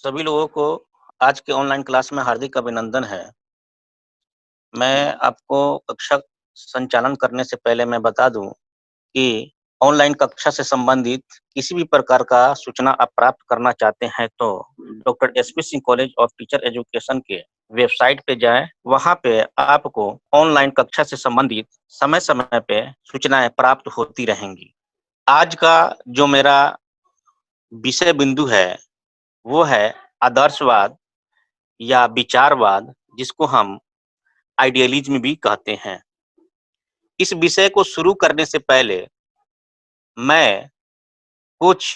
सभी लोगों को आज के ऑनलाइन क्लास में हार्दिक अभिनंदन है। मैं आपको कक्षा संचालन करने से पहले मैं बता दूँ कि ऑनलाइन कक्षा से संबंधित किसी भी प्रकार का सूचना आप प्राप्त करना चाहते हैं तो doctor SP Singh college of teacher education के वेबसाइट पे जाएँ। वहाँ पे आपको ऑनलाइन कक्षा से संबंधित समय-समय पे सूचनाएँ प्राप्त होती रहेंगी। आज का जो मेरा विषय बिंदु है, वो है आदर्शवाद या विचारवाद, जिसको हम आइडियलिज़्म भी कहते हैं। इस विषय को शुरू करने से पहले मैं कुछ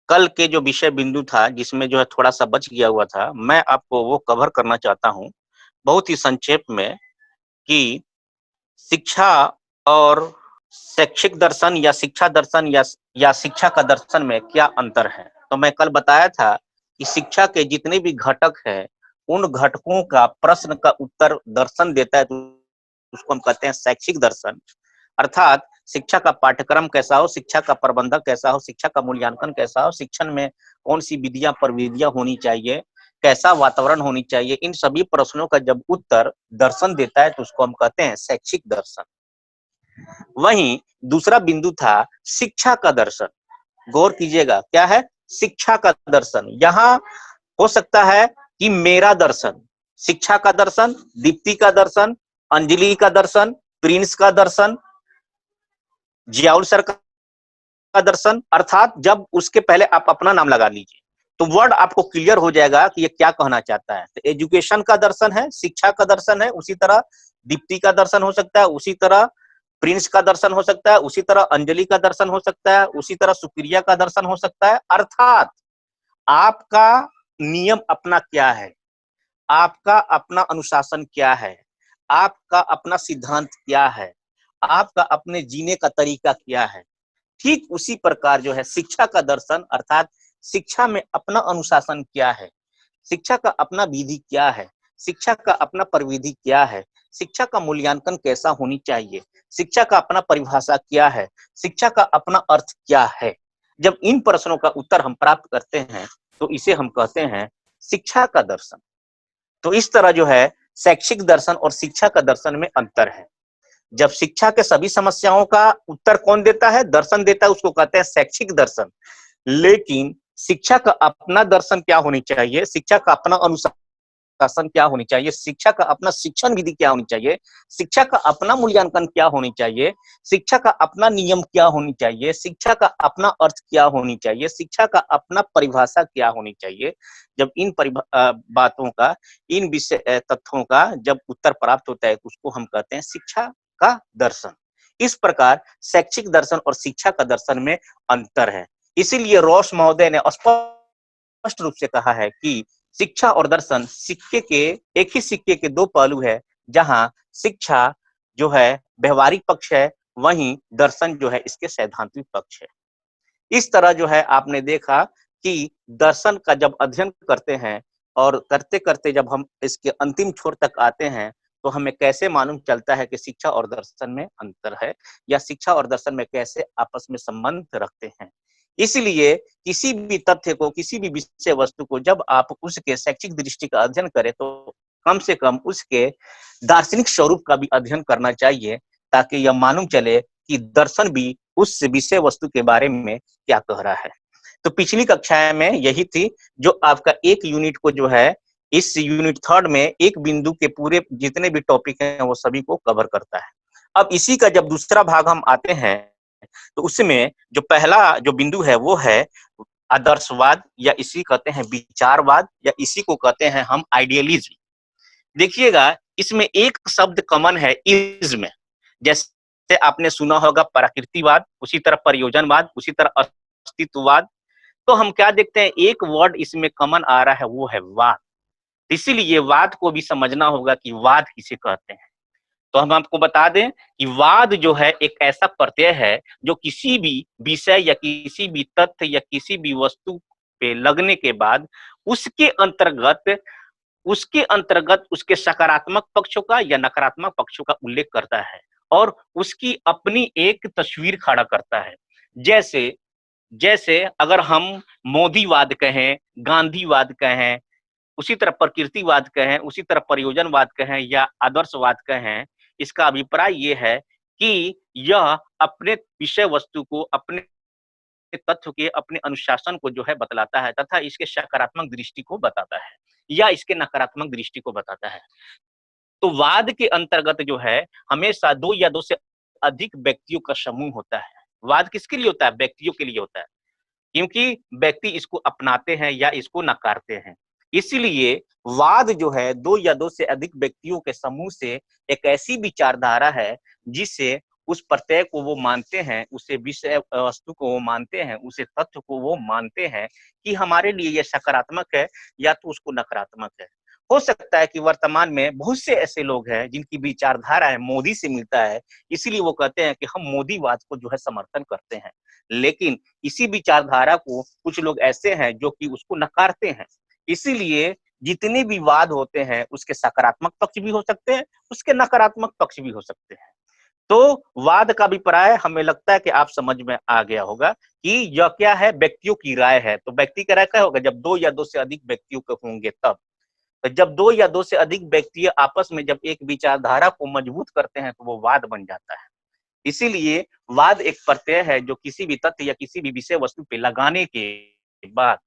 कल के जो विषय बिंदु था, जिसमें जो है थोड़ा-सा बच गया हुआ था, मैं आपको वो कवर करना चाहता हूँ, बहुत ही संक्षेप में कि शिक्षा और शैक्षिक दर्शन या शिक्षा दर्शन या शिक्षा का दर्शन में क्या अंतर है? तो मैं कल बताया था कि शिक्षा के जितने भी घटक हैं, उन घटकों का प्रश्न का उत्तर दर्शन देता है, तो उसको हम कहते हैं शैक्षिक दर्शन। अर्थात शिक्षा का पाठ्यक्रम कैसा हो, शिक्षा का प्रबंधक कैसा हो, शिक्षा का मूल्यांकन कैसा हो, शिक्षण में कौन-सी विधियाँ, प्रविधियाँ होनी चाहिए, कैसा वातावरण होनी चाहिए, इन सभी प्रश्नों का जब उत्तर दर्शन देता है, तो उसको हम कहते हैं शैक्षिक दर्शन। वहीं दूसरा बिंदु था शिक्षा का दर्शन। गौर कीजिएगा, क्या है? शिक्षा का दर्शन। यहाँ हो सकता है कि मेरा दर्शन, शिक्षा का दर्शन, दीप्ति का दर्शन, अंजलि का दर्शन, प्रिंस का दर्शन, जियाउल सर का दर्शन, अर्थात जब उसके पहले आप अपना नाम लगा लीजिए, तो वर्ड आपको क्लियर हो जाएगा कि ये क्या कहना चाहता है। तो एजुकेशन का दर्शन है, शिक्षा का दर्शन है, उसी तरह दीप्ति का दर्शन हो सकता है, उसी तरह प्रिंस का दर्शन हो सकता है, उसी तरह अंजलि का दर्शन हो सकता है, उसी तरह सुप्रिया का दर्शन हो सकता है। अर्थात आपका नियम अपना क्या है, आपका अपना अनुशासन क्या है, आपका अपना सिद्धांत क्या है, आपका अपने जीने का तरीका क्या है। ठीक उसी प्रकार जो है शिक्षा का दर्शन, अर्थात शिक्षा में अपना अनुशासन क्या है, शिक्षा का अपना विधि क्या है, शिक्षा का अपना प्रविधि क्या है, शिक्षा का मूल्यांकन कैसा होनी चाहिए, शिक्षा का अपना परिभाषा क्या है, शिक्षा का अपना अर्थ क्या है। जब इन प्रश्नों का उत्तर हम प्राप्त करते हैं, तो इसे हम कहते हैं शिक्षा का दर्शन। तो इस तरह जो है शैक्षिक दर्शन और शिक्षा का दर्शन में अंतर है। जब शिक्षा के सभी समस्याओं का उत्तर कौन देता है? दर्शन देता है, उसको कहते हैं शैक्षिक दर्शन। लेकिन शिक्षा का अपना दर्शन क्या होनी चाहिए? शिक्षा का अपना अनुशासन क्या होनी चाहिए? शिक्षा का अपना शिक्षण विधि क्या होनी चाहिए? शिक्षा का अपना मूल्यांकन क्या होनी चाहिए? शिक्षा का अपना नियम क्या होनी चाहिए? शिक्षा का अपना अर्थ क्या होनी चाहिए? शिक्षा का अपना परिभाषा क्या होनी चाहिए? जब इन बातों का, इन विषय तथ्यों का जब उत्तर प्राप्त होता है, तो उसको हम कहते हैं शिक्षा का दर्शन। इस प्रकार शैक्षिक दर्शन और शिक्षा का दर्शन में अंतर है। इसीलिए रॉस महोदय ने स्पष्ट रूप से कहा है कि शिक्षा और दर्शन एक ही सिक्के के दो पहलू है, जहां शिक्षा जो है व्यवहारिक पक्ष है, वहीं दर्शन जो है इसके सैद्धांतिक पक्ष है। इस तरह जो है आपने देखा कि दर्शन का जब अध्ययन करते हैं और करते-करते जब हम इसके अंतिम छोर तक आते हैं, तो हमें कैसे मालूम चलता है कि शिक्षा और दर्शन में अंतर है या शिक्षा और दर्शन में कैसे आपस में संबंध रखते हैं। इसलिए किसी भी तथ्य को, किसी भी विषय वस्तु को जब आप उसके शैक्षिक दृष्टि का अध्ययन करें, तो कम से कम उसके दार्शनिक स्वरूप का भी अध्ययन करना चाहिए, ताकि यह मालूम चले कि दर्शन भी उस विषय वस्तु के बारे में क्या कह रहा है। तो पिछली कक्षाएँ में यही थी, जो आपका एक यूनिट को जो है, इस यूनिट 3 में एक बिंदु के पूरे जितने भी टॉपिक हैं, वो सभी को कवर करता है। अब इसी का जब दूसरा भाग हम आते हैं, तो उसमें जो पहला जो बिंदु है, वो है आदर्शवाद या इसी कहते हैं विचारवाद या इसी को कहते हैं हम आइडियलिज़्म। देखिएगा, इसमें एक शब्द कॉमन है इज़्म। जैसे आपने सुना होगा प्रकृतिवाद, उसी तरह प्रयोजनवाद, उसी तरह अस्तित्ववाद। तो हम क्या देखते हैं, एक वर्ड इसमें कॉमन आ रहा है, वो है वाद। इसीलिए वाद को भी समझना होगा कि वाद किसे कहते हैं। तो हम आपको बता दें कि वाद जो है एक ऐसा प्रत्यय है, जो किसी भी विषय या किसी भी तथ्य या किसी भी वस्तु पे लगने के बाद उसके अंतर्गत उसके सकारात्मक पक्षों का या नकारात्मक पक्षों का उल्लेख करता है और उसकी अपनी एक तस्वीर खड़ा करता है। जैसे जैसे अगर हम मोदीवाद कहें, गांधीवाद कहें, उसी तरह प्रकृतिवाद कहें, उसी तरह प्रयोजनवाद कहें या आदर्शवाद कहें, इसका अभिप्राय ये है कि यह अपने विषय वस्तु को, अपने तथ्य के, अपने अनुशासन को जो है बतलाता है तथा इसके सकारात्मक दृष्टि को बताता है या इसके नकारात्मक दृष्टि को बताता है। तो वाद के अंतर्गत जो है हमेशा 2 या 2 से अधिक व्यक्तियों का समूह होता है। वाद किसके लिए होता है? व्यक्तियों के लिए होता है। क्योंकि व्यक्ति इसको अपनाते हैं या इसको नकारते हैं। इसीलिए वाद जो है 2 या 2 से अधिक व्यक्तियों के समूह से एक ऐसी विचारधारा है जिससे उस प्रत्यय को वो मानते हैं, उसे विषय वस्तु को वो मानते हैं, उसे तथ्य को वो मानते हैं कि हमारे लिए ये सकारात्मक है या तो उसको नकारात्मक है। हो सकता है कि वर्तमान में बहुत से ऐसे लोग हैं जिनकी विचारधारा है मोदी से मिलता है, इसीलिए वो कहते हैं कि हम मोदीवाद को जो है समर्थन करते हैं। लेकिन इसी विचारधारा को कुछ लोग ऐसे हैं जो कि उसको नकारते हैं। इसीलिए जितने भी वाद होते हैं उसके सकारात्मक पक्ष भी हो सकते हैं, उसके नकारात्मक पक्ष भी हो सकते हैं। तो वाद का अभिप्राय हमें लगता है कि आप समझ में आ गया होगा कि यह क्या है, व्यक्तियों की राय है। तो व्यक्ति का राय क्या होगा? जब 2 या 2 से अधिक व्यक्तियों के होंगे तब। तो जब 2 या 2 से अधिक व्यक्ति आपस में जब एक विचारधारा को मजबूत करते हैं तो वो वाद बन जाता है। इसीलिए वाद एक प्रत्यय है जो किसी भी तथ्य या किसी भी विषय वस्तु पे लगाने के बाद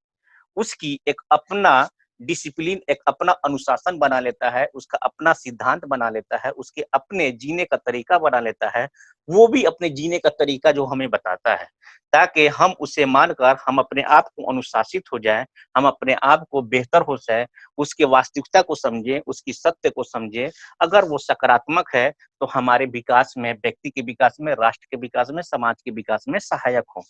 उसकी एक अपना डिसिप्लिन, एक अपना अनुशासन बना लेता है, उसका अपना सिद्धांत बना लेता है, उसके अपने जीने का तरीका बना लेता है। वो भी अपने जीने का तरीका जो हमें बताता है, ताकि हम उसे मानकर हम अपने आप को अनुशासित हो जाएँ, हम अपने आप को बेहतर हो जाएँ, उसकी वास्तविकता को समझें, उसकी सत्य को समझें। अगर वो सकारात्मक है, तो हमारे विकास में, व्यक्ति के विकास में, राष्ट्र के विकास में, समाज के विकास में सहायक हो।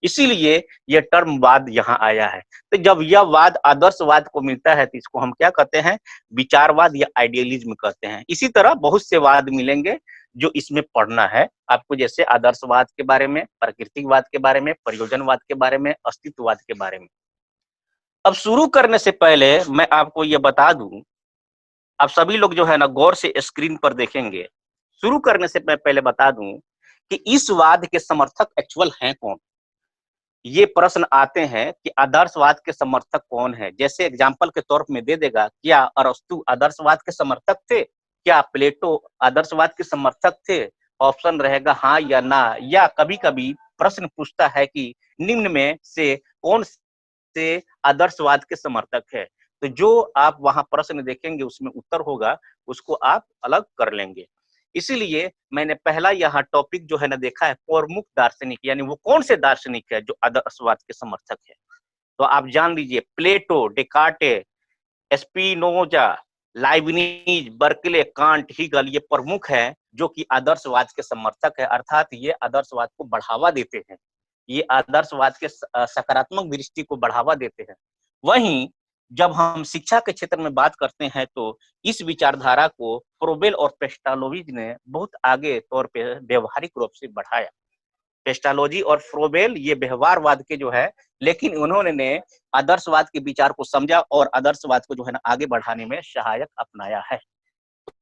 इसीलिए ये टर्म वाद यहाँ आया है। तो जब यह वाद आदर्शवाद को मिलता है तो इसको हम क्या कहते हैं? विचारवाद या आइडियलिज्म कहते हैं। इसी तरह बहुत से वाद मिलेंगे जो इसमें पढ़ना है आपको, जैसे आदर्शवाद के बारे में, प्राकृतिकवाद के बारे में, प्रयोजनवाद के बारे में, अस्तित्ववाद के बारे में। अब शुरू करने से पहले मैं आपको ये बता दूं, आप सभी लोग जो है ना गौर से स्क्रीन पर देखेंगे। शुरू करने से मैं पहले बता दूं कि इस वाद के समर्थक एक्चुअल हैं कौन? ये प्रश्न आते हैं कि आदर्शवाद के समर्थक कौन है? जैसे एग्जाम्पल के तौर में दे देगा, क्या अरस्तु आदर्शवाद के समर्थक थे? क्या प्लेटो आदर्शवाद के समर्थक थे? ऑप्शन रहेगा हाँ या ना। या कभी-कभी प्रश्न पूछता है कि निम्न में से कौन से आदर्शवाद के समर्थक है? तो जो आप वहाँ प्रश्न देखेंगे उसमें उत्तर होगा, उसको आप अलग कर लेंगे। इसीलिए मैंने पहला यहाँ टॉपिक जो है ना देखा है, प्रमुख दार्शनिक, यानी वो कौन से दार्शनिक है जो आदर्शवाद के समर्थक है। तो आप जान लीजिए, Plato, Descartes, Spinoza, Leibniz, Berkeley, Kant, Hegel, ये प्रमुख है जो कि आदर्शवाद के समर्थक है, अर्थात ये आदर्शवाद को बढ़ावा देते हैं। ये आदर्शवाद के सकारात्मक दृष्टि को बढ़ावा देते हैं। वहीं जब हम शिक्षा के क्षेत्र में बात करते हैं तो इस विचारधारा को फ्रोबेल और पेस्टालोविज ने बहुत आगे तौर पे व्यवहारिक रूप से बढ़ाया। पेस्टालोजी और फ्रोबेल ये व्यवहारवाद के जो है, लेकिन उन्होंने ने आदर्शवाद के विचार को समझा और आदर्शवाद को जो है ना आगे बढ़ाने में सहायक अपनाया है।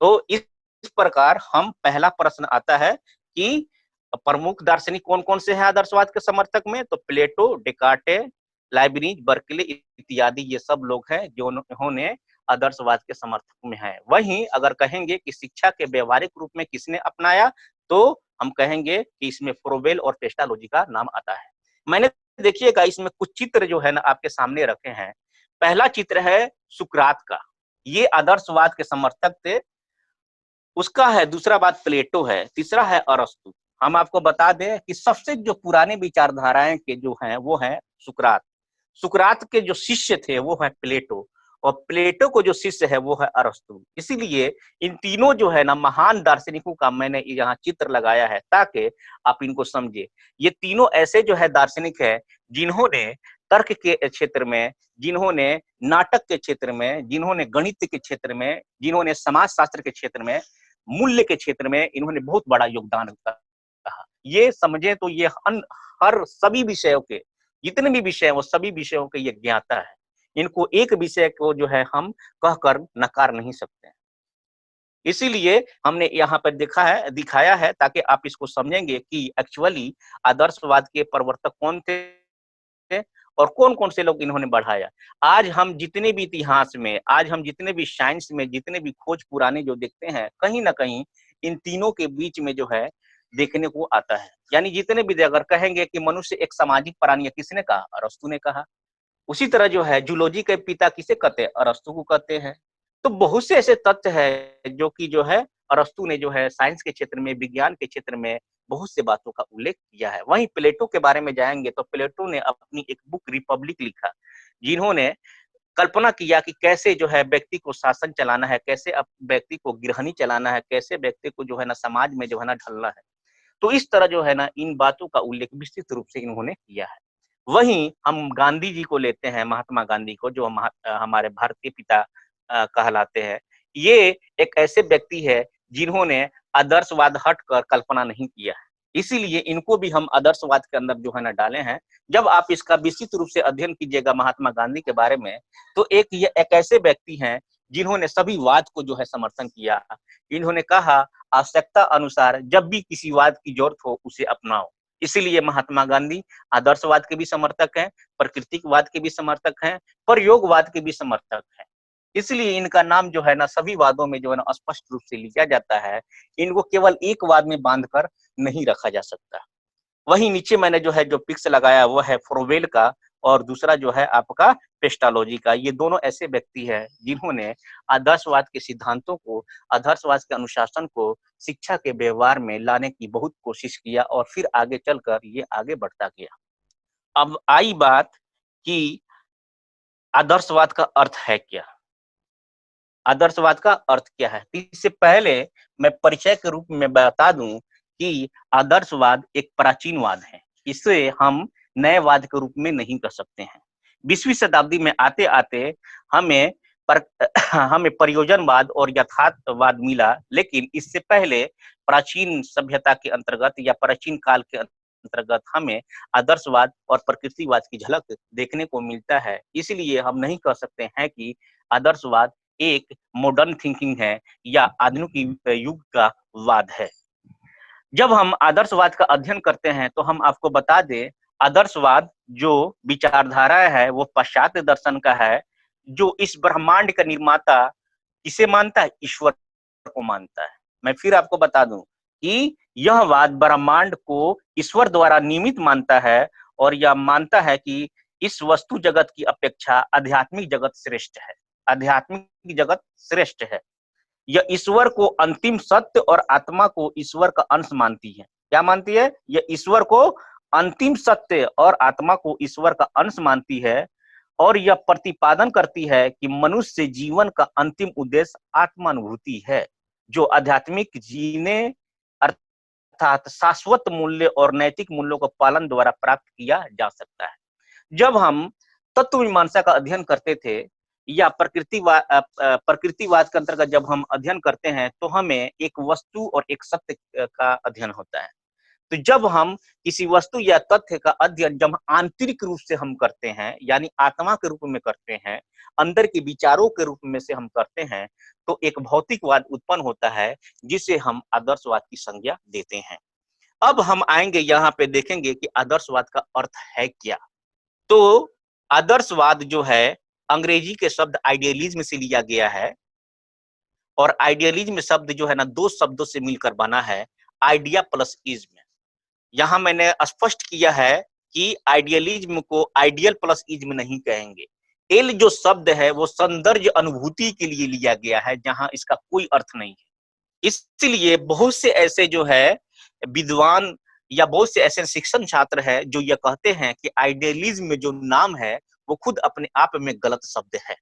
तो इस प्रकार हम पहला प्रश्न आता है कि प्रमुख दार्शनिक कौन-कौन से हैं आदर्शवाद के समर्थक में? तो प्लेटो, डेकार्टे, लाइबनिज, बर्कले इत्यादि ये सब लोग हैं जो इन्होंने आदर्शवाद के समर्थक में हैं। वहीं अगर कहेंगे कि शिक्षा के व्यवहारिक रूप में किसने अपनाया, तो हम कहेंगे कि इसमें फ्रोबेल और पेस्टालोजी का नाम आता है। मैंने देखिएगा इसमें कुछ चित्र जो है ना आपके सामने रखे हैं। पहला चित्र है सुकरात का। ये आदर्शवाद के समर्थक थे। उसका है दूसरा बात प्लेटो है, तीसरा है अरस्तु। हम आपको बता दें कि सबसे जो पुराने विचारधाराएं के जो हैं वो हैं सुकरात। सुकरात के जो शिष्य थे वो है प्लेटो और प्लेटो को जो शिष्य है वो है अरस्तु। इसीलिए इन तीनों जो है ना महान दार्शनिकों का मैंने यहाँ चित्र लगाया है ताकि आप इनको समझे। ये तीनों ऐसे जो है दार्शनिक है जिन्होंने तर्क के क्षेत्र में, जिन्होंने नाटक के क्षेत्र में, जिन्होंने गणित के क्षेत्र में, जिन्होंने समाजशास्त्र के क्षेत्र में, मूल्य के क्षेत्र में इन्होंने बहुत बड़ा योगदान कहा। ये समझे तो ये हर सभी विषयों के, जितने भी विषय हैं वो सभी विषयों के ये ज्ञाता है। इनको एक विषय को जो है हम कहकर नकार नहीं सकते। इसीलिए हमने यहाँ पर देखा है, दिखाया है ताकि आप इसको समझेंगे कि एक्चुअली आदर्शवाद के प्रवर्तक कौन थे और कौन-कौन से लोग इन्होंने बढ़ाया। आज हम जितने भी इतिहास में, आज हम जितने भी साइंस में, जितने भी खोज पुराने जो देखते हैं, कहीं न कहीं इन तीनों के बीच में जो है देखने को आता है। यानी जितने भी अगर कहेंगे कि मनुष्य एक सामाजिक प्राणी है, किसने कहा? अरस्तू ने कहा। उसी तरह जो है जूलॉजी के पिता किसे कहते हैं? अरस्तू को कहते हैं। तो बहुत से ऐसे तथ्य हैं जो कि जो है अरस्तू ने जो है साइंस के क्षेत्र में, विज्ञान के क्षेत्र में बहुत से बातों का उल्लेख किया है। वहीं प्लेटो के बारे में जाएँगे तो प्लेटो ने अपनी एक बुक रिपब्लिक लिखा, जिन्होंने कल्पना किया कि कैसे जो है व्यक्ति को शासन चलाना है, कैसे व्यक्ति को गिरहनी चलाना है, कैसे व्यक्ति को जो है ना समाज में जो है ना ढलना है। तो इस तरह जो है ना इन बातों का उल्लेख विस्तृत रूप से इन्होंने किया है। वहीं हम गांधी जी को लेते हैं, महात्मा गांधी को जो हमारे भारत के पिता कहलाते हैं। ये एक ऐसे व्यक्ति है जिन्होंने आदर्शवाद हटकर कल्पना नहीं किया है। इसीलिए इनको भी हम आदर्शवाद के अंदर जो है ना डाले हैं। जब आप इसका विस्तृत रूप से अध्ययन कीजिएगा महात्मा गांधी के बारे में, तो ये एक ऐसे व्यक्ति हैं जिन्होंने सभी वाद को जो है समर्थन किया। इन्होंने कहा आवश्यकता अनुसार जब भी किसी वाद की जरूरत हो उसे अपनाओ। इसीलिए महात्मा गांधी आदर्शवाद के भी समर्थक हैं, प्राकृतिकवाद के भी समर्थक हैं, प्रयोगवाद के भी समर्थक हैं। इसलिए इनका नाम जो है ना सभी वादों में जो है ना स्पष्ट रूप से लिया जाता है। इनको केवल एक वाद में बांधकर नहीं रखा जा सकता। वहीं नीचे मैंने जो है जो पिक्स लगाया वो है फ्रोवेल का और दूसरा जो है आपका पेस्टालोजी का। ये दोनों ऐसे व्यक्ति हैं जिन्होंने आदर्शवाद के सिद्धांतों को, आदर्शवाद के अनुशासन को शिक्षा के व्यवहार में लाने की बहुत कोशिश किया और फिर आगे चलकर ये आगे बढ़ता गया। अब आई बात कि आदर्शवाद का अर्थ है क्या? आदर्शवाद का अर्थ क्या है? तो इससे पहले मैं परिचय के रूप में बता दूं कि आदर्शवाद एक प्राचीनवाद है। इसे हम नए वाद के रूप में नहीं कर सकते हैं। 20वीं शताब्दी में आते-आते हमें पर हमें प्रयोजनवाद और यथार्थवाद मिला, लेकिन इससे पहले प्राचीन सभ्यता के अंतर्गत या प्राचीन काल के अंतर्गत हमें आदर्शवाद और प्रकृतिवाद की झलक देखने को मिलता है। इसलिए हम नहीं कह सकते हैं कि आदर्शवाद एक मॉडर्न थिंकिंग है या आधुनिक युग का वाद है। जब हम आदर्शवाद का अध्ययन करते हैं तो हम आपको बता दें आदर्शवाद जो विचारधारा है वो पाश्चात्य दर्शन का है, जो इस ब्रह्मांड का निर्माता किसे मानता है? ईश्वर को मानता है। मैं फिर आपको बता दूं कि यह वाद ब्रह्मांड को ईश्वर द्वारा नियमित मानता है और यह मानता है कि इस वस्तु जगत की अपेक्षा आध्यात्मिक जगत श्रेष्ठ है। आध्यात्मिक जगत श्रेष्ठ है। यह ईश्वर को अंतिम सत्य और आत्मा को ईश्वर का अंश मानती है। क्या मानती है? यह ईश्वर को अंतिम सत्य और आत्मा को ईश्वर का अंश मानती है और यह प्रतिपादन करती है कि मनुष्य जीवन का अंतिम उद्देश्य आत्मानुभूति है, जो आध्यात्मिक जीने अर्थात शाश्वत मूल्य और नैतिक मूल्यों का पालन द्वारा प्राप्त किया जा सकता है। जब हम तत्व मीमांसा का अध्ययन करते थे या प्रकृतिवाद के अंतर्गत जब हम अध्ययन करते हैं तो हमें एक वस्तु और एक सत्य का अध्ययन होता है। तो जब हम किसी वस्तु या तथ्य का अध्ययन जब आंतरिक रूप से हम करते हैं, यानी आत्मा के रूप में करते हैं, अंदर के विचारों के रूप में से हम करते हैं, तो एक भौतिकवाद उत्पन्न होता है जिसे हम आदर्शवाद की संज्ञा देते हैं। अब हम आएंगे यहाँ पे देखेंगे कि आदर्शवाद का अर्थ है क्या। तो आदर्शवाद जो है अंग्रेजी के शब्द आइडियलिज्म से लिया गया है और आइडियलिज्म शब्द जो है ना दो शब्दों से मिलकर बना है, आइडिया प्लस इज्म। यहाँ मैंने स्पष्ट किया है कि आइडियलिज्म को आइडियल प्लस इज्म नहीं कहेंगे। एल जो शब्द है वो सौंदर्य अनुभूति के लिए लिया गया है, जहां इसका कोई अर्थ नहीं है। इसलिए बहुत से ऐसे जो है विद्वान या बहुत से ऐसे शिक्षण छात्र है जो ये कहते हैं कि आइडियलिज्म में जो नाम है वो खुद अपने आप में गलत शब्द है,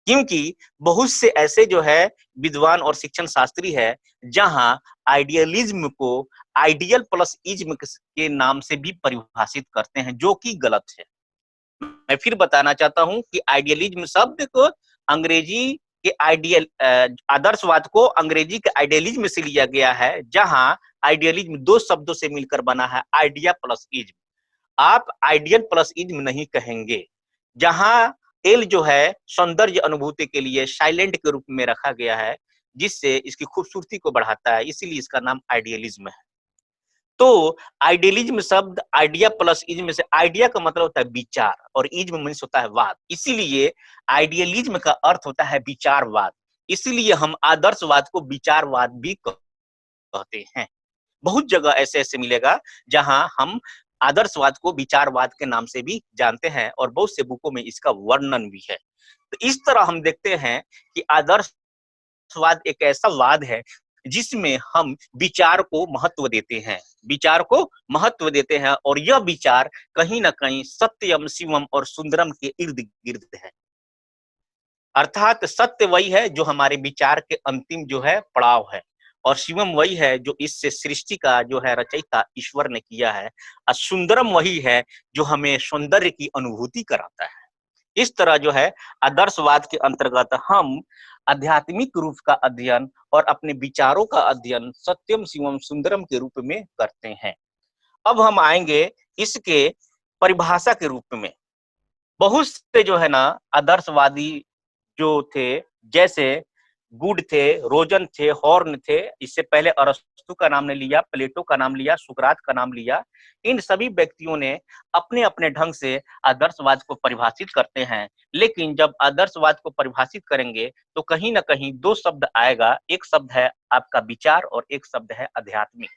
क्योंकि बहुत से ऐसे जो है विद्वान और शिक्षण शास्त्री है जहां आइडियलिज्म को आइडियल प्लस इज्म के नाम से भी परिभाषित करते हैं, जो कि गलत है। मैं फिर बताना चाहता हूं कि आइडियलिज्म शब्द को अंग्रेजी के आदर्शवाद को अंग्रेजी के आइडियलिज्म से लिया गया है, जहां आइडियलिज्म दो शब्दों से मिलकर बना है, आइडिया प्लस इज्म। आप आइडियल प्लस इज्म नहीं कहेंगे। जहां एल जो है सौंदर्य अनुभूति के लिए साइलेंट के रूप में रखा गया है, जिससे इसकी खूबसूरती को बढ़ाता है, इसीलिए इसका नाम आइडियलिज्म है। तो आइडियलिज्म शब्द आइडिया प्लस इज्म से, आइडिया का मतलब होता है विचार और इज्म मीन्स होता है वाद, इसीलिए आइडियलिज्म का अर्थ होता है विचारवाद। इसीलिए हम आदर्शवाद को विचारवाद भी कहते हैं। बहुत जगह ऐसे ऐसे मिलेगा जहां हम आदर्शवाद को विचारवाद के नाम से भी जानते हैं और बहुत से बुकों में इसका वर्णन भी है। तो इस तरह हम देखते हैं कि आदर्शवाद एक ऐसा वाद है जिसमें हम विचार को महत्व देते हैं, विचार को महत्व देते हैं और यह विचार कहीं ना कहीं सत्यम शिवम और सुंदरम के इर्द गिर्द है। अर्थात सत्य वही है जो हमारे विचार के अंतिम जो है पड़ाव है, और शिवम वही है जो इससे सृष्टि का जो है रचयिता ईश्वर ने किया है, और सुंदरम वही है जो हमें सौंदर्य की अनुभूति कराता है। इस तरह जो है आदर्शवाद के अंतर्गत हम आध्यात्मिक रूप का अध्ययन और अपने विचारों का अध्ययन सत्यम शिवम सुंदरम के रूप में करते हैं। अब हम आएंगे इसके परिभाषा के रूप में। बहुत से जो है ना आदर्शवादी जो थे, जैसे गुड थे, रोजन थे, हॉर्न थे, इससे पहले अरस्तु का नाम ने लिया, प्लेटो का नाम लिया, सुकरात का नाम लिया। इन सभी व्यक्तियों ने अपने अपने ढंग से आदर्शवाद को परिभाषित करते हैं, लेकिन जब आदर्शवाद को परिभाषित करेंगे तो कहीं ना कहीं दो शब्द आएगा, एक शब्द है आपका विचार और एक शब्द है आध्यात्मिक।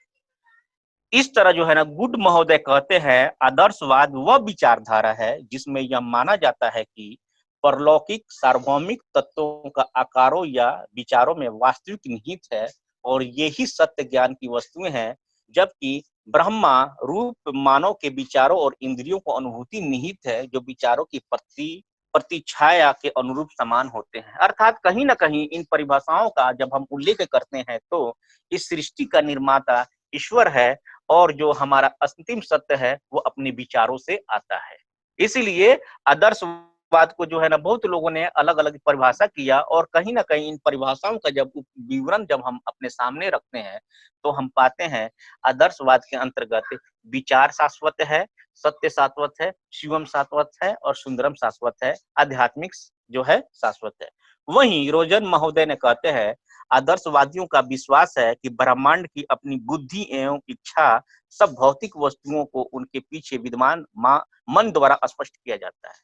इस तरह जो है ना गुड महोदय कहते हैं आदर्शवाद वह विचारधारा है जिसमें यह माना जाता है कि परलौकिक सार्वभौमिक तत्वों का आकारों या विचारों में वास्तविक निहित है और ये ही सत्य ज्ञान की वस्तुएं हैं, जबकि ब्रह्मा रूप मानव के विचारों और इंद्रियों को अनुभूति निहित है जो विचारों की प्रतिछाया के अनुरूप समान होते हैं। अर्थात कहीं ना कहीं इन परिभाषाओं का जब हम उल्लेख करते हैं तो इस सृष्टि का निर्माता ईश्वर है और जो हमारा अंतिम सत्य है वो अपने विचारों से आता है। इसीलिए आदर्शवाद को जो है ना बहुत लोगों ने अलग अलग परिभाषा किया और कहीं ना कहीं इन परिभाषाओं का जब विवरण जब हम अपने सामने रखते हैं तो हम पाते हैं आदर्शवाद के अंतर्गत विचार शाश्वत है, सत्य शाश्वत है, शिवम शाश्वत है और सुंदरम शाश्वत है, आध्यात्मिक जो है शाश्वत है। वहीं रोजन महोदय ने कहते हैं आदर्शवादियों का विश्वास है कि ब्रह्मांड की अपनी बुद्धि एवं इच्छा सब भौतिक वस्तुओं को उनके पीछे विद्यमान मन द्वारा स्पष्ट किया जाता है।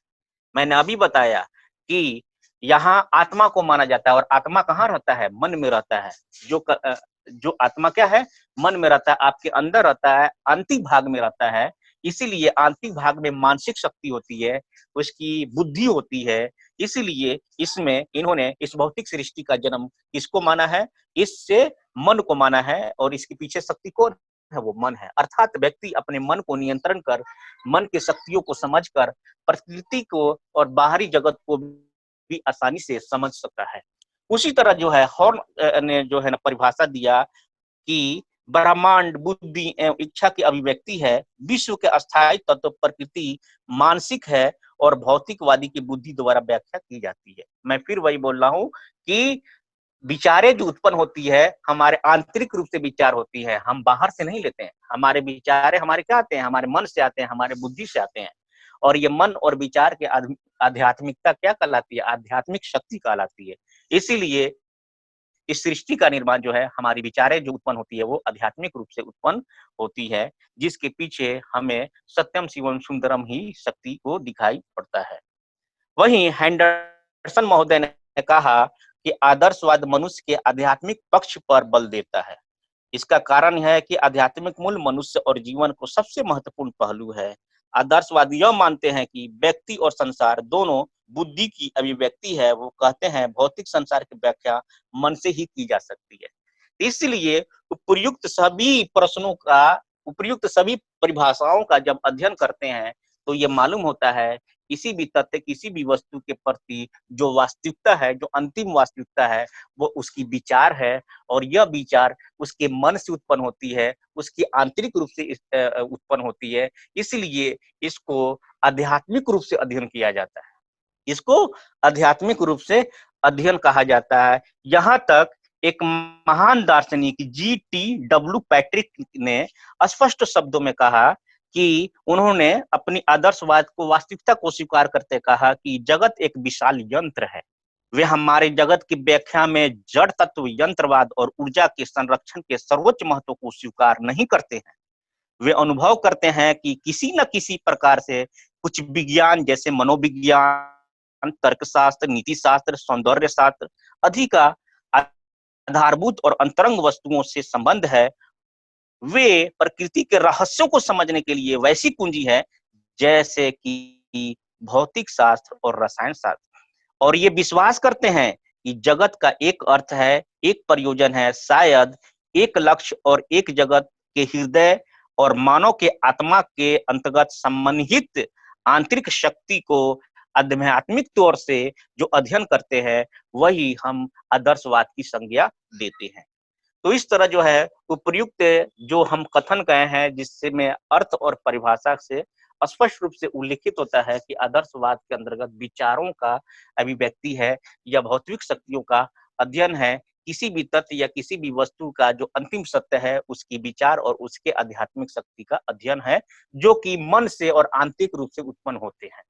मैंने अभी बताया कि यहाँ आत्मा को माना जाता है और आत्मा कहाँ रहता है? मन में रहता है। जो आत्मा क्या है? मन में रहता है, आपके अंदर रहता है, आंतरिक भाग में रहता है। इसीलिए आंतरिक भाग में मानसिक शक्ति होती है, उसकी बुद्धि होती है। इसीलिए इसमें इन्होंने इस भौतिक सृष्टि का जन्म किसको माना है? इससे मन को माना है और इसके पीछे शक्ति कौन है? वो मन है। अर्थात व्यक्ति अपने मन को नियंत्रण कर, मन की शक्तियों को समझकर प्रकृति को और बाहरी जगत को भी आसानी से समझ सकता है। उसी तरह जो है हॉर्न ने जो है ना परिभाषा दिया कि ब्रह्मांड बुद्धि एवं इच्छा की अभिव्यक्ति है, विश्व के अस्थायी तत्व प्रकृति मानसिक है और भौतिकवादी की बुद्धि द्वारा व्याख्या की जाती है। मैं फिर वही बोल रहा हूँ कि विचारें जो उत्पन्न होती है हमारे आंतरिक रूप से विचार होती है, हम बाहर से नहीं लेते हैं। हमारे विचारे हमारे क्या आते हैं? हमारे मन से आते हैं, हमारे बुद्धि से आते हैं। और ये मन और विचार के आध्यात्मिकता क्या कहलाती है? आध्यात्मिक शक्ति कहलाती है। इसीलिए इस सृष्टि का निर्माण जो है हमारी विचारें जो उत्पन्न होती है वो आध्यात्मिक रूप से उत्पन्न होती है, जिसके पीछे हमें सत्यम शिवम सुंदरम ही शक्ति को दिखाई पड़ता है। वहीं हैंडरसन महोदय ने कहा कि आदर्शवाद मनुष्य के आध्यात्मिक पक्ष पर बल देता है। इसका कारण है कि आध्यात्मिक मूल मनुष्य और जीवन को सबसे महत्वपूर्ण पहलू है। आदर्शवादी यह मानते हैं कि व्यक्ति और संसार दोनों बुद्धि की अभिव्यक्ति है। वो कहते हैं भौतिक संसार की व्याख्या मन से ही की जा सकती है। इसलिए उपर्युक्त सभी परिभाषाओं का जब अध्ययन करते हैं तो ये मालूम होता है किसी भी तथ्य किसी भी वस्तु के प्रति जो वास्तविकता है, जो अंतिम वास्तविकता है वो उसकी विचार है और यह विचार उसके मन से उत्पन्न होती है, उसकी आंतरिक रूप से उत्पन्न होती है। इसलिए इसको आध्यात्मिक रूप से अध्ययन किया जाता है, इसको आध्यात्मिक रूप से अध्ययन कहा जाता है। यहाँ तक एक महान दार्शनिक G.T.W. पैट्रिक ने स्पष्ट शब्दों में कहा कि उन्होंने अपनी आदर्शवाद को वास्तविकता को स्वीकार करते कहा कि जगत एक विशाल यंत्र है। वे हमारे जगत की व्याख्या में जड़ तत्व, यंत्रवाद और ऊर्जा के संरक्षण के सर्वोच्च महत्व को स्वीकार नहीं करते हैं। वे अनुभव करते हैं कि किसी न किसी प्रकार से कुछ विज्ञान जैसे मनोविज्ञान, तर्कशास्त्र, नीति शास्त्र, सौंदर्य शास्त्र आदि का आधारभूत और अंतरंग वस्तुओं से संबंध है। वे प्रकृति के रहस्यों को समझने के लिए वैसी कुंजी है जैसे कि भौतिक शास्त्र और रसायन शास्त्र, और ये विश्वास करते हैं कि जगत का एक अर्थ है, एक प्रयोजन है, शायद एक लक्ष्य और एक जगत के हृदय और मानव के आत्मा के अंतर्गत सम्मोहित आंतरिक शक्ति को आध्यात्मिक तौर से जो अध्ययन करते हैं, वही हम आदर्शवाद की संज्ञा देते हैं। तो इस तरह जो है उपयुक्त जो हम कथन कहे हैं, जिससे में अर्थ और परिभाषा से स्पष्ट रूप से उल्लिखित होता है कि आदर्शवाद के अंतर्गत विचारों का अभिव्यक्ति है या भौतिक शक्तियों का अध्ययन है। किसी भी तथ्य या किसी भी वस्तु का जो अंतिम सत्य है, उसकी विचार और उसके आध्यात्मिक शक्ति का अध्ययन है, जो कि मन से और आंतरिक रूप से उत्पन्न होते हैं।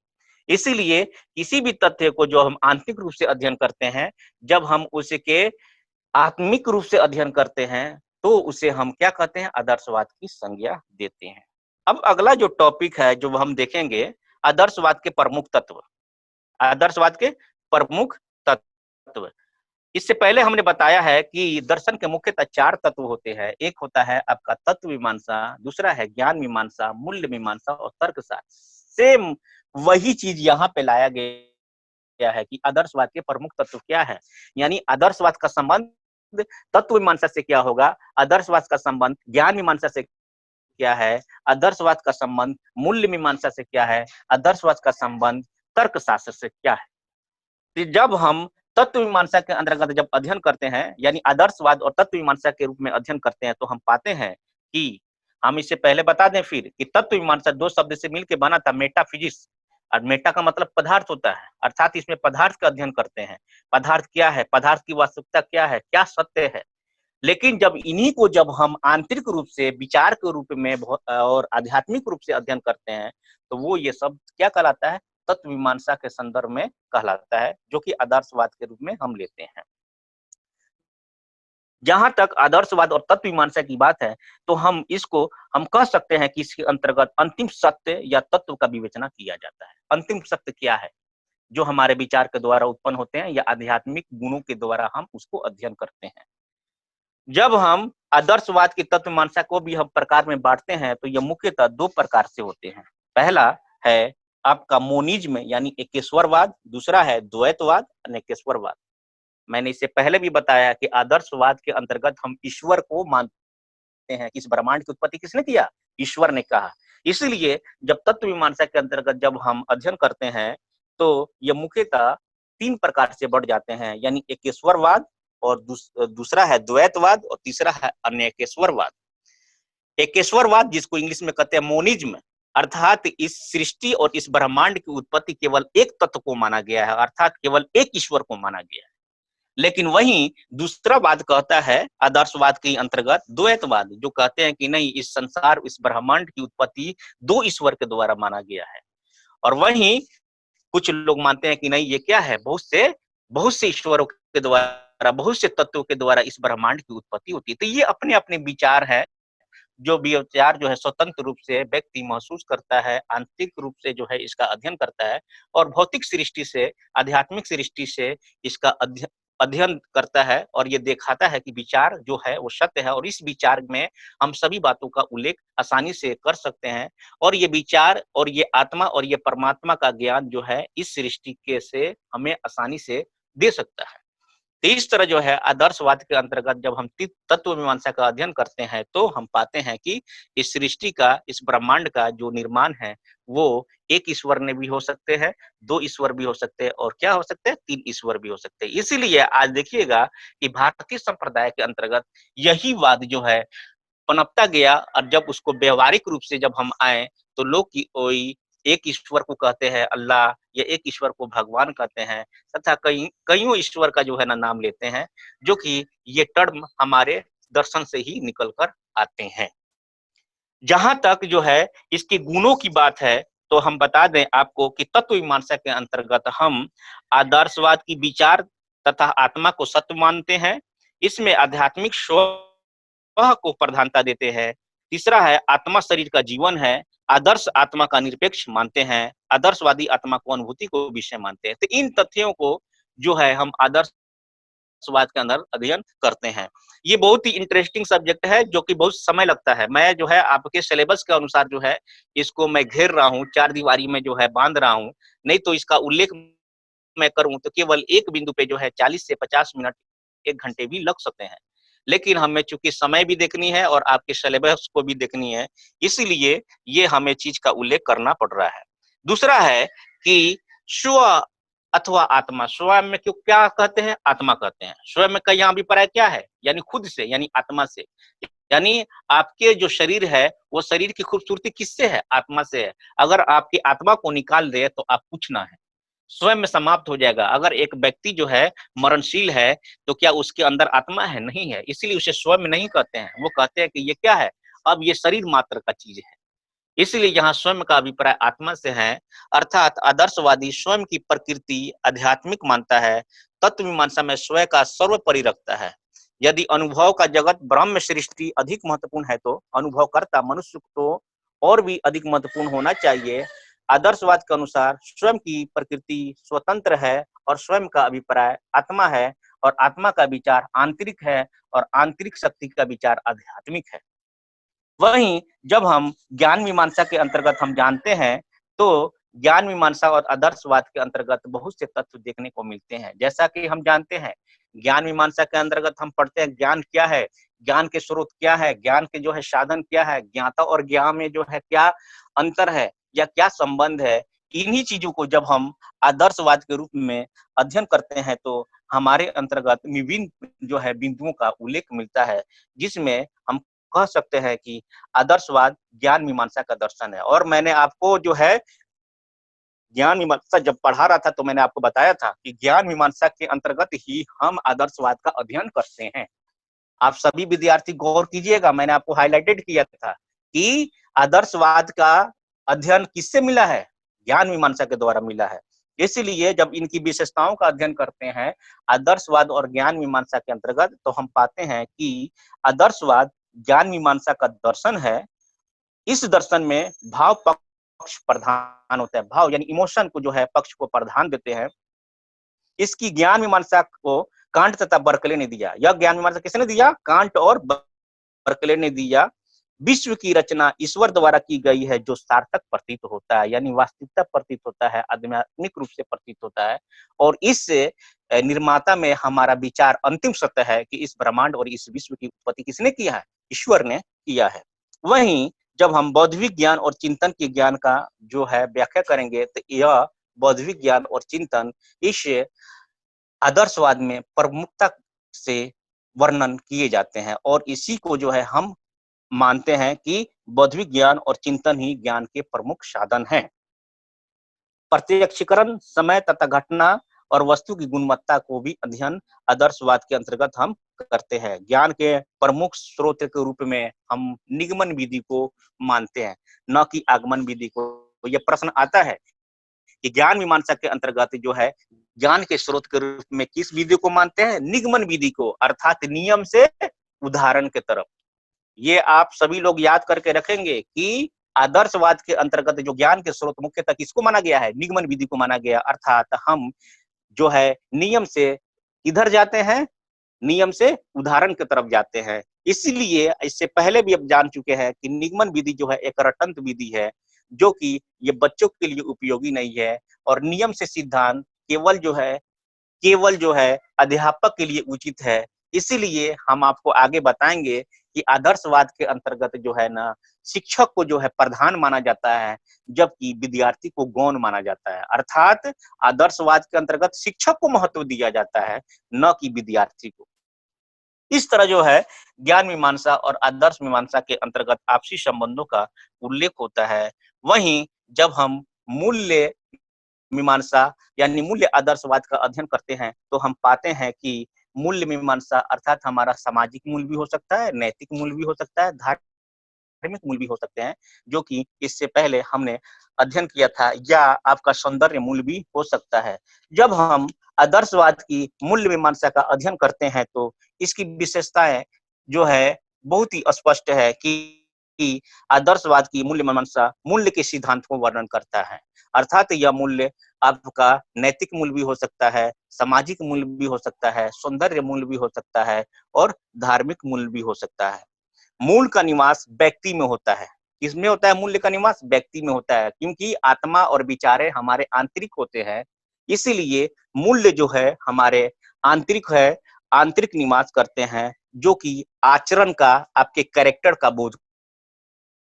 इसीलिए किसी भी तथ्य को जो हम आंतरिक रूप से अध्ययन करते हैं, जब हम उसके आत्मिक रूप से अध्ययन करते हैं, तो उसे हम क्या कहते हैं? आदर्शवाद की संज्ञा देते हैं। अब अगला जो टॉपिक है, जो हम देखेंगे, आदर्शवाद के प्रमुख तत्व। आदर्शवाद के प्रमुख तत्व। इससे पहले हमने बताया है कि दर्शन के मुख्यतः 4 तत्व होते हैं। एक होता है आपका तत्व मीमांसा, दूसरा है ज्ञान मीमांसा, मूल्य मीमांसा और तर्कशास्त्र। सेम वही चीज़ यहाँ पे लाया गया है कि आदर्शवाद के प्रमुख तत्व क्या है? यानी आदर्शवाद का संबंध तत्व मीमांसा से क्या होगा? आदर्शवाद का संबंध ज्ञान मीमांसा से क्या है? आदर्शवाद का संबंध मूल्य मीमांसा से क्या है? आदर्शवाद का संबंध तर्कशास्त्र से क्या है? कि जब हम तत्व मीमांसा के अंतर्गत जब अध्ययन करते हैं, यानी आदर्शवाद और तत्व मीमांसा के रूप में अध्ययन करते हैं, तो हम पाते हैं कि हम इससे पहले बता दें फिर कि तत्व मीमांसा 2 शब्द से मिलके बना था, मेटाफिजिक्स। और मेटा का मतलब पदार्थ होता है, अर्थात इसमें पदार्थ का अध्ययन करते हैं। पदार्थ क्या है? पदार्थ की वास्तविकता क्या है? क्या सत्य है? लेकिन जब इन्हीं को जब हम आंतरिक रूप से विचार के रूप में और आध्यात्मिक रूप से अध्ययन करते हैं, तो वो ये सब क्या कहलाता है? तत्व मीमांसा के संदर्भ में कहलाता है, जो कि आदर्शवाद के रूप में हम लेते हैं। जहाँ तक आदर्शवाद और तत्व मीमांसा की बात है, तो हम कह सकते हैं कि इसके अंतर्गत अंतिम सत्य या तत्व का विवेचना किया जाता है। अंतिम सत्य क्या है? जो हमारे विचार के द्वारा उत्पन्न होते हैं या आध्यात्मिक गुणों के द्वारा हम उसको अध्ययन करते हैं। जब हम आदर्शवाद की तत्व मीमांसा को भी हम प्रकार में बाँटते हैं, तो ये मुख्यतः 2 प्रकार से होते हैं। पहला है आपका मोनिज्म यानी एकेश्वरवाद, दूसरा है द्वैतवाद, अनेकेश्वरवाद। मैंने इससे पहले भी बताया कि आदर्शवाद के अंतर्गत हम ईश्वर को मानते हैं। इस ब्रह्मांड की उत्पत्ति किसने किया? ईश्वर ने कहा। इसलिए जब तत्व मीमांसा के अंतर्गत जब हम अध्ययन करते हैं, तो ये मुख्यतः 3 प्रकार से बढ़ जाते हैं, यानी एकेश्वरवाद और दूसरा है द्वैतवाद और तीसरा है अनेकेश्वरवाद। एकेश्वरवाद जिसको इंग्लिश में कहते हैं मोनिज्म, अर्थात इस सृष्टि और इस ब्रह्मांड की उत्पत्ति केवल एक तत्व को माना गया है, अर्थात केवल एक ईश्वर को माना गया है। लेकिन वहीं दूसरा वाद कहता है आदर्शवाद के अंतर्गत द्वैतवाद, जो कहते हैं कि नहीं, इस संसार इस ब्रह्मांड की उत्पत्ति 2 ईश्वर के द्वारा माना गया है। और वहीं कुछ लोग मानते हैं कि नहीं, ये क्या है, बहुत से ईश्वरों के द्वारा, बहुत से तत्वों के द्वारा इस ब्रह्मांड की उत्पत्ति होती है। तो ये अपने-अपने विचार हैं, जो विचार जो है स्वतंत्र रूप से व्यक्ति महसूस करता है, आंतरिक रूप से जो है इसका अध्ययन करता है और भौतिक सृष्टि से, आध्यात्मिक सृष्टि से इसका अध्ययन करता है और ये दिखाता है कि विचार जो है वो सत्य है और इस विचार में हम सभी बातों का उल्लेख आसानी से कर सकते हैं और ये विचार और ये आत्मा और ये परमात्मा का ज्ञान जो है इस सृष्टि के से हमें आसानी से दे सकता है। तो इस तरह जो है आदर्शवाद के अंतर्गत जब हम तत्व मीमांसा का अध्ययन करते हैं, तो हम पाते हैं कि इस सृष्टि का, इस ब्रह्मांड का जो निर्माण है, वो एक ईश्वर ने भी हो सकते हैं, 2 ईश्वर भी हो सकते हैं और क्या हो सकते हैं, 3 ईश्वर भी हो सकते हैं। इसीलिए आज देखिएगा कि भारतीय संप्रदाय के अंतर्गत यही वाद जो है पनपता गया और जब उसको व्यवहारिक रूप से जब हम आए, तो लोग की ओई एक ईश्वर को कहते हैं अल्लाह या एक ईश्वर को भगवान कहते हैं तथा कईयों ईश्वर का जो है ना नाम लेते हैं, जो कि ये टर्म हमारे दर्शन से ही निकल कर आते हैं। जहाँ तक जो है इसके गुणों की बात है, तो हम बता दें आपको कि तत्व मीमांसा के अंतर्गत हम आदर्शवाद की विचार तथा आत्मा को सत्य मानते हैं। इसमें आध्यात्मिक स्व को प्रधानता देते हैं। तीसरा है आत्मा शरीर का जीवन है, आदर्श आत्मा का निरपेक्ष मानते हैं, आदर्शवादी आत्मा को अनुभूति को विषय मानते हैं। तो इन तथ्यों को जो है हम आदर्शवाद के अंदर अध्ययन करते हैं। ये बहुत ही इंटरेस्टिंग सब्जेक्ट है जो कि बहुत समय लगता है। मैं जो है आपके सिलेबस के अनुसार जो है इसको मैं घेर रहा हूँ, चार दीवारी में जो है बांध रहा हूँ। नहीं तो इसका उल्लेख मैं करूँ तो केवल एक बिंदु पे जो है 40 से 50 मिनट, 1 घंटे भी लग सकते हैं। लेकिन हमें चूँकि समय भी देखनी है और आपके सिलेबस को भी देखनी है, इसीलिए ये हमें चीज़ का उल्लेख करना पड़ रहा है। दूसरा है कि स्व अथवा आत्मा, स्व में क्यों क्या कहते हैं? आत्मा कहते हैं। स्व में का यहाँ अभिप्राय क्या है? यानी खुद से, यानी आत्मा से। यानी आपके जो शरीर है, वो शरीर की खूबसूरती किससे है? आत्मा से है। अगर आपकी आत्मा को निकाल दें तो आप कुछ ना हैं। स्वयं में समाप्त हो जाएगा। अगर एक व्यक्ति जो है मरणशील है, तो क्या उसके अंदर आत्मा है? नहीं है। इसीलिए उसे स्वयं नहीं कहते हैं। वो कहते हैं कि ये क्या है? अब ये शरीर मात्र का चीज़ है। इसलिए यहाँ स्वयं का अभिप्राय आत्मा से है, अर्थात आदर्शवादी स्वयं की प्रकृति आध्यात्मिक मानता है, तत्वमीमांसा में स्वयं का सर्वोपरि रखता है। यदि अनुभव का जगत ब्रह्म सृष्टि अधिक महत्वपूर्ण है, तो अनुभवकर्ता मनुष्य तो और भी अधिक महत्वपूर्ण होना चाहिए। आदर्शवाद के अनुसार स्वयं की प्रकृति स्वतंत्र है और स्वयं का अभिप्राय आत्मा है और आत्मा का विचार आंतरिक है और आंतरिक शक्ति का विचार आध्यात्मिक है। वहीं जब हम ज्ञान मीमांसा के अंतर्गत हम जानते हैं, तो ज्ञान मीमांसा और आदर्शवाद के अंतर्गत बहुत से तत्व देखने को मिलते हैं। जैसा कि हम जानते हैं, ज्ञान मीमांसा के अंतर्गत हम पढ़ते हैं ज्ञान क्या है, ज्ञान के स्रोत क्या है, ज्ञान के जो है साधन क्या है, ज्ञाता और ज्ञान में जो है क्या अंतर है या क्या संबंध है। इन्हीं चीज़ों को जब हम आदर्शवाद के रूप में अध्ययन करते हैं, तो हमारे अंतर्गत विभिन्न जो है बिंदुओं का उल्लेख मिलता है, जिसमें हम कह सकते हैं कि आदर्शवाद ज्ञान मीमांसा का दर्शन है। और मैंने आपको जो है ज्ञान मीमांसा जब पढ़ा रहा था, तो मैंने आपको बताया था कि ज्ञान मीमांसा के अंतर्गत ही हम आदर्शवाद का अध्ययन करते हैं। आप सभी विद्यार्थी गौर कीजिएगा, मैंने आपको हाइलाइटेड किया था कि आदर्शवाद का अध्ययन किससे मिला है? ज्ञान मीमांसा के द्वारा मिला है। इसीलिए जब इनकी विशेषताओं का अध्ययन करते हैं, आदर्शवाद और ज्ञान मीमांसा के अंतर्गत, तो हम पाते हैं कि आदर्शवाद ज्ञान मीमांसा का दर्शन है। इस दर्शन में भाव पक्ष प्रधान होता है। भाव यानी इमोशन को जो है पक्ष को प्रधान देते हैं। इसकी ज्ञान मीमांसा को कांट तथा बर्कले ने दिया। यह ज्ञान मीमांसा किसने दिया? कांट और बर्कले ने दिया। विश्व की रचना ईश्वर द्वारा की गई है, जो सार्थक प्रतीत होता है, यानी वास्तविकता प्रतीत होता है, आध्यात्मिक रूप से प्रतीत होता है। और इस निर्माता में हमारा विचार अंतिम सत्य है कि इस ब्रह्मांड और इस विश्व की उत्पत्ति किसने किया है? ईश्वर ने किया है। वहीं जब हम बौद्धिक ज्ञान और चिंतन के ज्ञान का जो है व्याख्या करेंगे, तो यह बौद्धिक ज्ञान और चिंतन इस आदर्शवाद में प्रमुखता से वर्णन किए जाते हैं और इसी को जो है हम मानते हैं कि बौद्धिक ज्ञान और चिंतन ही ज्ञान के प्रमुख साधन हैं। प्रत्यक्षीकरण समय तथा घटना और वस्तु की गुणवत्ता को भी अध्ययन आदर्शवाद के अंतर्गत हम करते हैं। ज्ञान के प्रमुख स्रोत के रूप में हम निगमन विधि को मानते हैं, न कि आगमन विधि को। तो यह प्रश्न आता है कि ज्ञान मीमांसा के अंतर्गत जो है ज्ञान के स्रोत के रूप में किस विधि को मानते हैं? निगमन विधि को, अर्थात नियम से उदाहरण के तरफ। ये आप सभी लोग याद करके रखेंगे कि आदर्शवाद के अंतर्गत जो ज्ञान के स्रोत मुख्यतः किसको माना गया है? निगमन विधि को माना गया, अर्थात हम जो है नियम से किधर जाते हैं? नियम से उदाहरण की तरफ जाते हैं। इसीलिए इससे पहले भी अब जान चुके हैं कि निगमन विधि जो है एक रटंत विधि है, जो कि ये बच्चों के लिए उपयोगी नहीं है और नियम से सिद्धांत केवल जो है अध्यापक के लिए उचित है। इसीलिए हम आपको आगे बताएँगे कि आदर्शवाद के अंतर्गत जो है ना, शिक्षक को जो है प्रधान माना जाता है, जबकि विद्यार्थी को गौण माना जाता है। अर्थात आदर्शवाद के अंतर्गत शिक्षक को महत्व दिया जाता है, न कि विद्यार्थी को। इस तरह जो है ज्ञान मीमांसा और आदर्श मीमांसा के अंतर्गत आपसी संबंधों का उल्लेख होता है। वहीं जब हम मूल्य मीमांसा यानी मूल्य आदर्शवाद का अध्ययन करते हैं, तो हम पाते हैं कि मूल्य मीमांसा अर्थात हमारा सामाजिक मूल्य भी हो सकता है, नैतिक मूल्य भी हो सकता है, धार्मिक मूल्य भी हो सकते हैं, जो कि इससे पहले हमने अध्ययन किया था, या आपका सौंदर्य मूल्य भी हो सकता है। जब हम आदर्शवाद की मूल्य मीमांसा का अध्ययन करते हैं, तो इसकी विशेषताएँ जो है बहुत ही स्पष्ट है कि कि आदर्शवाद की मूल्य मीमांसा मूल्य के सिद्धांत को वर्णन करता है। अर्थात यह मूल्य आपका नैतिक मूल्य भी हो सकता है, सामाजिक मूल्य भी हो सकता है, सौंदर्य मूल्य भी हो सकता है और धार्मिक मूल्य भी हो सकता है। मूल का निवास व्यक्ति में होता है। किसमें होता है मूल्य का निवास? व्यक्ति में होता है, क्योंकि आत्मा और विचारें हमारे आंतरिक होते हैं। इसीलिए मूल्य जो है हमारे आंतरिक है, आंतरिक निवास करते हैं, जो कि आचरण का, आपके कैरेक्टर का बोध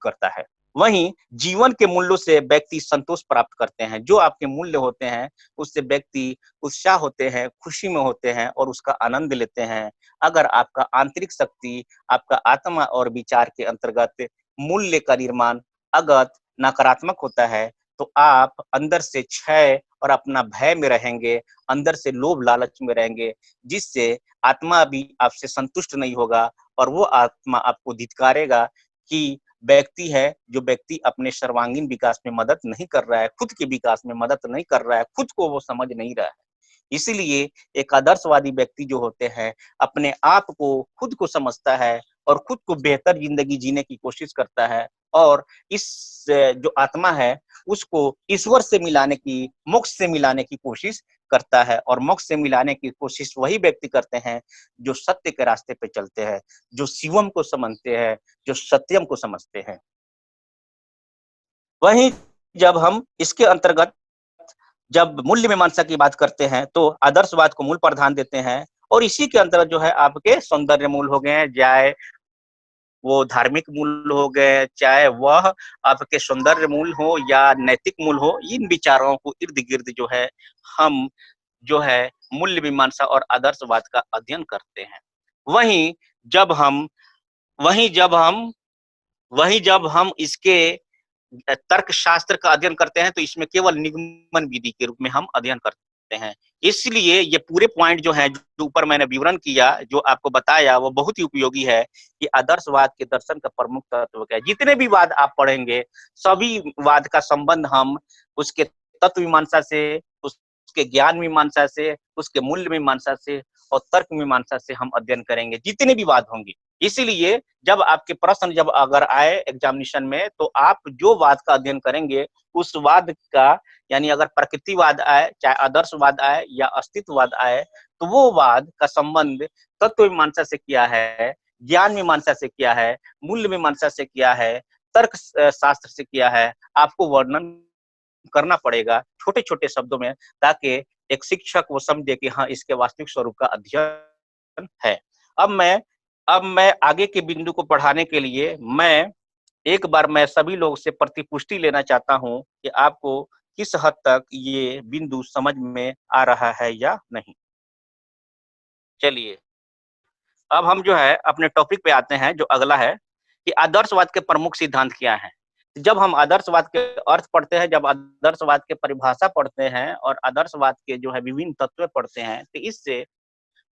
करता है। वहीं जीवन के मूल्यों से व्यक्ति संतोष प्राप्त करते हैं। जो आपके मूल्य होते हैं, उससे व्यक्ति उत्साह होते हैं, खुशी में होते हैं और उसका आनंद लेते हैं। अगर आपका आंतरिक शक्ति, आपका आत्मा और विचार के अंतर्गत मूल्य का निर्माण अगर नकारात्मक होता है, तो आप अंदर से क्षय और अपना भय में रहेंगे, अंदर से लोभ लालच में रहेंगे, जिससे आत्मा भी आपसे संतुष्ट नहीं होगा और वो आत्मा आपको धिक्कारेगा कि व्यक्ति है, जो व्यक्ति अपने सर्वांगीण विकास में मदद नहीं कर रहा है, खुद के विकास में मदद नहीं कर रहा है, खुद को वो समझ नहीं रहा है। इसीलिए एक आदर्शवादी व्यक्ति जो होते हैं, अपने आप को, खुद को समझता है और खुद को बेहतर ज़िंदगी जीने की कोशिश करता है और इस जो आत्मा है, उसको ईश्वर से मिलाने की, मोक्ष से मिलाने की कोशिश करता है और मोक्ष से मिलाने की कोशिश वही व्यक्ति करते हैं, जो सत्य के रास्ते पे चलते हैं, जो शिवम को समझते हैं, जो सत्यम को समझते हैं। वहीं जब हम इसके अंतर्गत जब मूल्य मीमांसा की बात करते हैं, तो आदर्शवाद को मूल प्राधान देते हैं और इसी के अंतर्गत जो है आपके सौंदर्य मूल हो गए हैं, चाहे वो धार्मिक मूल हो गए, चाहे वह आपके सौंदर्य मूल हो या नैतिक मूल हो, इन विचारों को इर्द-गिर्द जो है हम जो है मूल्य मीमांसा और आदर्शवाद का अध्ययन करते हैं। वहीं जब हम वहीं जब हम वहीं जब हम इसके तर्कशास्त्र का अध्ययन करते हैं, तो इसमें केवल निगमन विधि के रूप में हम अध्ययन करते हैं। इसलिए ये पूरे पॉइंट जो हैं, जो ऊपर मैंने विवरण किया, जो आपको बताया, वो बहुत ही उपयोगी है कि आदर्शवाद के दर्शन का प्रमुख तत्व क्या है। जितने भी वाद आप पढ़ेंगे, सभी वाद का संबंध हम उसके तत्व मीमांसा से, उसके ज्ञान मीमांसा से, उसके मूल्य मीमांसा से और तर्क मीमांसा से हम अध्ययन करेंगे, जितने भी वाद होंगे। इसीलिए जब आपके प्रश्न जब अगर आए एग्जामिनेशन में, तो आप जो वाद का अध्ययन करेंगे, उस वाद का, यानी अगर प्रकृतिवाद आए, चाहे आदर्शवाद आए या अस्तित्ववाद आए, तो वो वाद का संबंध तत्व मीमांसा से किया है, ज्ञान मीमांसा से किया है, मूल्य मीमांसा से किया है, तर्क शास्त्र से किया है, आपको वर्णन करना पड़ेगा छोटे-छोटे शब्दों में, ताकि एक शिक्षक वो समझे कि हाँ, इसके वास्तविक स्वरूप का अध्ययन है। अब मैं अब मैं आगे के बिंदु को बढ़ाने के लिए एक बार मैं सभी लोग से प्रतिपुष्टि लेना चाहता हूँ कि आपको किस हद तक ये बिंदु समझ में आ रहा है या नहीं। चलिए, अब हम जो है अपने टॉपिक पे आते हैं, जो अगला है कि आदर्शवाद के प्रमुख सिद्धांत क्या हैं? जब हम आदर्शवाद के अर्थ पढ़ते हैं, जब आदर्शवाद के परिभाषा पढ़ते हैं और आदर्शवाद के जो है विभिन्न तत्व पढ़ते हैं, तो इससे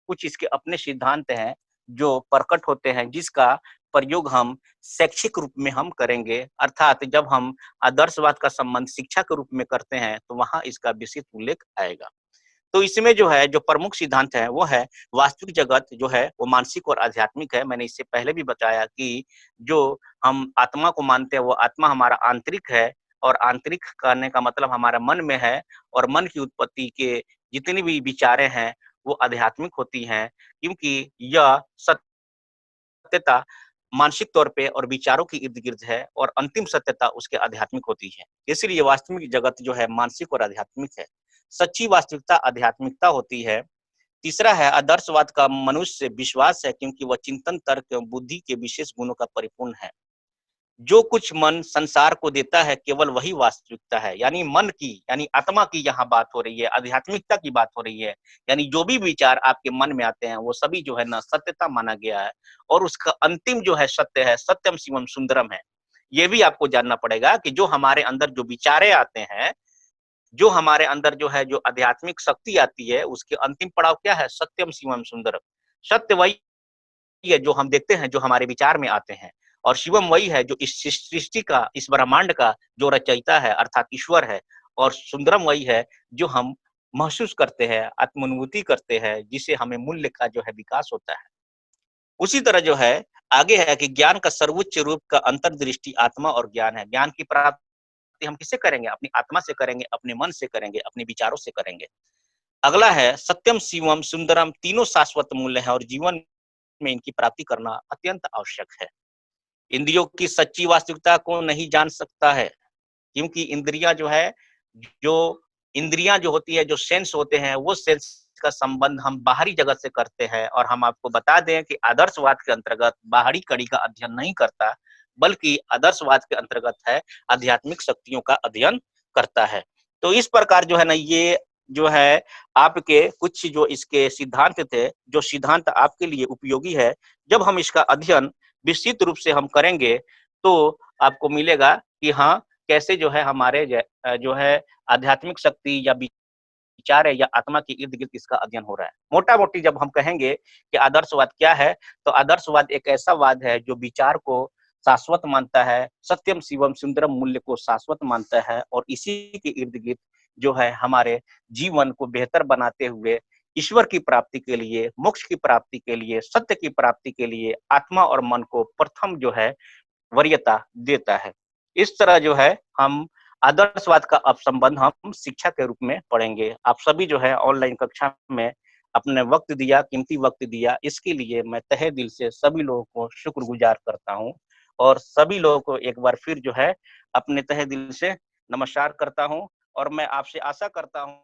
कुछ इसके अपने सिद्धांत हैं, जो प्रकट होते हैं, जिसका प्रयोग हम शैक्षिक रूप में हम करेंगे। अर्थात जब हम आदर्शवाद का संबंध शिक्षा के रूप में करते हैं, तो वहाँ इसका विस्तृत उल्लेख आएगा। तो इसमें जो है, जो प्रमुख सिद्धांत है, वो है वास्तविक जगत जो है, वो मानसिक और आध्यात्मिक है। मैंने इससे पहले भी बताया कि जो हम आत्मा को मानते हैं, वो आत्मा हमारा आंतरिक है और आंतरिक कहने का मतलब हमारा मन में है और मन की उत्पत्ति के जितनी भी विचारें हैं, वो आध्यात्मिक होती हैं, क्योंकि यह सत्यता मानसिक तौर पे और विचारों के इर्द-गिर्द है और अंतिम सत्यता उसके आध्यात्मिक होती है। इसलिए वास्तविक जगत जो है मानसिक और आध्यात्मिक है। सच्ची वास्तविकता आध्यात्मिकता होती है। तीसरा है आदर्शवाद का मनुष्य विश्वास है, क्योंकि वह चिंतन, तर्क एवं बुद्धि के विशेष गुणों का परिपूर्ण है। जो कुछ मन संसार को देता है, केवल वही वास्तविकता है। यानी मन की, यानी आत्मा की यहाँ बात हो रही है, आध्यात्मिकता की बात हो रही है। यानी जो भी विचार आपके मन में आते हैं, वो सभी जो है ना सत्यता माना गया है और उसका अंतिम जो है सत्य है, सत्यम शिवम सुंदरम है। ये भी आपको जानना पड़ेगा कि जो हमारे अंदर जो विचारें आते हैं, जो हमारे अंदर जो है, जो आध्यात्मिक शक्ति आती है, उसके अंतिम पड़ाव क्या है? सत्यम शिवम सुंदरम। सत्य वही है जो हम देखते हैं, जो हमारे विचार में आते हैं और शिवम वही है जो इस सृष्टि का, इस ब्रह्मांड का जो रचयिता है, अर्थात ईश्वर है और सुंदरम वही है जो हम महसूस करते हैं, आत्मानुभूति करते हैं, जिससे हमें मूल्य का जो है विकास होता है। उसी तरह जो है आगे है कि ज्ञान का सर्वोच्च रूप का अंतर्दृष्टि आत्मा और ज्ञान है। ज्ञान की प्राप्ति हम किससे करेंगे? अपनी आत्मा से करेंगे, अपने मन से करेंगे, अपने विचारों से करेंगे। अगला है सत्यम, शिवम, सुंदरम, तीनों शाश्वत मूल्य हैं और जीवन में इनकी प्राप्ति करना अत्यंत आवश्यक है। इंद्रियों की सच्ची वास्तविकता को नहीं जान सकता है, क्योंकि इंद्रियाँ जो है, जो इंद्रियाँ जो होती है, जो सेंस होते हैं, वो सेंस का संबंध हम बाहरी जगत से करते हैं और हम आपको बता दें कि आदर्शवाद के अंतर्गत बाहरी कड़ी का अध्ययन नहीं करता, बल्कि आदर्शवाद के अंतर्गत है, आध्यात्मिक शक्तियों का अध्ययन करता है। तो इस प्रकार जो है ना, ये जो है आपके कुछ जो इसके सिद्धांत थे, जो सिद्धांत आपके लिए उपयोगी है, जब हम इसका अध्ययन विस्तृत रूप से हम करेंगे, तो आपको मिलेगा कि हाँ, कैसे जो है हमारे जो है आध्यात्मिक शक्ति या विचार है या आत्मा के इर्द-गिर्द इसका अध्ययन हो रहा है। मोटा-मोटी जब हम कहेंगे कि आदर्शवाद क्या है, तो आदर्शवाद एक ऐसा वाद है जो विचार को शाश्वत मानता है, सत्यम, शिवम, सुंदरम मूल्य को शाश्वत मानता है और इसी के इर्द-गिर्द जो है हमारे जीवन को बेहतर बनाते हुए ईश्वर की प्राप्ति के लिए, मोक्ष की प्राप्ति के लिए, सत्य की प्राप्ति के लिए आत्मा और मन को प्रथम जो है वरीयता देता है। इस तरह जो है हम आदर्शवाद का अब संबंध हम शिक्षा के रूप में पढ़ेंगे। आप सभी जो है ऑनलाइन कक्षा में अपने वक़्त दिया, कीमती वक़्त दिया, इसके लिए मैं तहे दिल से सभी लोगों को शुक्रगुज़ार करता हूँ और सभी लोगों को एक बार फिर जो है अपने तहे दिल से नमस्कार करता हूँ और मैं आपसे आशा करता हूँ